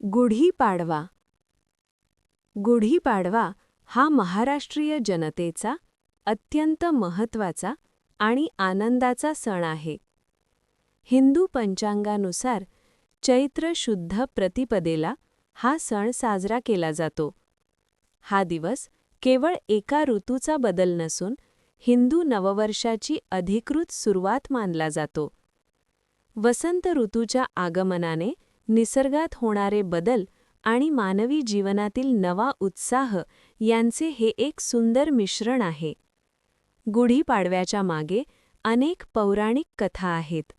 गुढीपाडवा. गुढीपाडवा हा महाराष्ट्रीय जनतेचा अत्यंत महत्त्वाचा आणि आनंदाचा सण आहे. हिंदू पंचांगानुसार चैत्र शुद्ध प्रतिपदेला हा सण साजरा केला जातो. हा दिवस केवळ एका ऋतूचा बदल नसून हिंदू नववर्षाची अधिकृत सुरुवात मानला जातो. वसंत ऋतूच्या आगमनाने निसर्गात होणारे बदल आणि मानवी जीवनातील नवा उत्साह यांचे हे एक सुंदर मिश्रण आहे. गुढीपाडव्याच्या मागे अनेक पौराणिक कथा आहेत.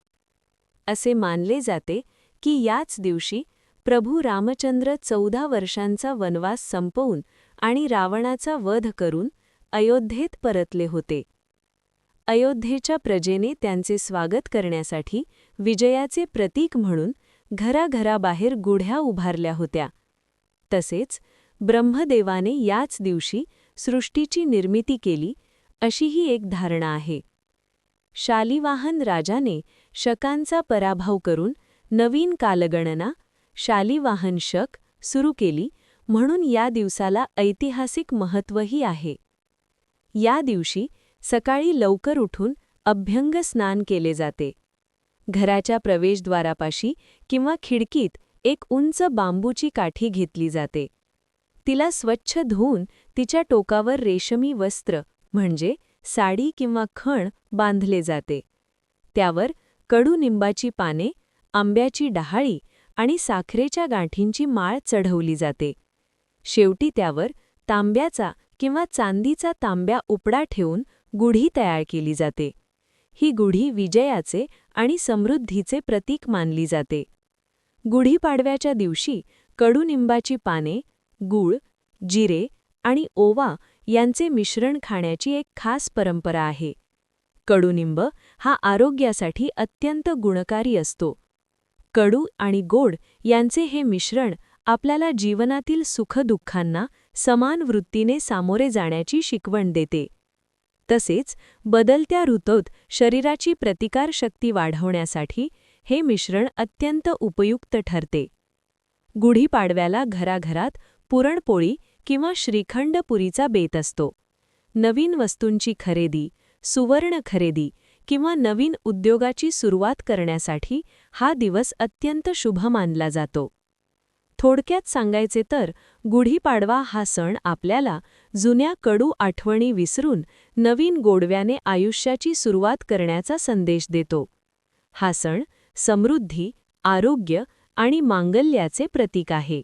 असे मानले जाते की याच दिवशी प्रभू रामचंद्र 14 वर्षांचा वनवास संपवून आणि रावणाचा वध करून अयोध्येत परतले होते. अयोध्येच्या प्रजेने त्यांचे स्वागत करण्यासाठी विजयाचे प्रतीक म्हणून घराघराबाहेर गुढ्या उभारल्या होत्या. तसेच ब्रह्मदेवाने याच दिवशी सृष्टीची निर्मिती केली अशीही एक धारणा आहे. शालिवाहन राजाने शकांचा पराभव करून नवीन कालगणना शालिवाहन शक सुरू केली, म्हणून या दिवसाला ऐतिहासिक महत्त्वही आहे. या दिवशी सकाळी लवकर उठून अभ्यंग स्नान केले जाते. घराच्या प्रवेशद्वारापाशी किंवा खिडकीत एक उंच बांबूची काठी घेतली जाते. तिला स्वच्छ धुवून तिच्या टोकावर रेशमी वस्त्र म्हणजे साडी किंवा खण बांधले जाते. त्यावर कडुनिंबाची पाने, आंब्याची डहाळी आणि साखरेच्या गाठींची माळ चढवली जाते. शेवटी त्यावर तांब्याचा किंवा चांदीचा तांब्या उपडा ठेवून गुढी तयार केली जाते. ही गुढी विजयाचे आणि समृद्धीचे प्रतीक मानली जाते. गुढीपाडव्याच्या दिवशी कडुनिंबाची पाने, गूळ, जिरे आणि ओवा यांचे मिश्रण खाण्याची एक खास परंपरा आहे. कडुनिंब हा आरोग्यासाठी अत्यंत गुणकारी असतो. कडू आणि गोड यांचे हे मिश्रण आपल्याला जीवनातील सुखदुःखांना समान वृत्तीने सामोरे जाण्याची शिकवण देते. तसेच बदलत्या ऋतूत शरीराची प्रतिकारशक्ती वाढवण्यासाठी हे मिश्रण अत्यंत उपयुक्त ठरते. गुढीपाडव्याला घराघरात पुरणपोळी किंवा श्रीखंड पुरीचा बेत असतो. नवीन वस्तूंची खरेदी, सुवर्ण खरेदी किंवा नवीन उद्योगाची सुरुवात करण्यासाठी हा दिवस अत्यंत शुभ मानला जातो. थोडक्यात सांगायचे तर गुढीपाडवा हा सण आपल्याला जुन्या कडू आठवणी विसरून नवीन गोडव्याने आयुष्याची सुरुवात करण्याचा संदेश देतो. हा सण समृद्धी, आरोग्य आणि मांगल्याचे प्रतीक आहे.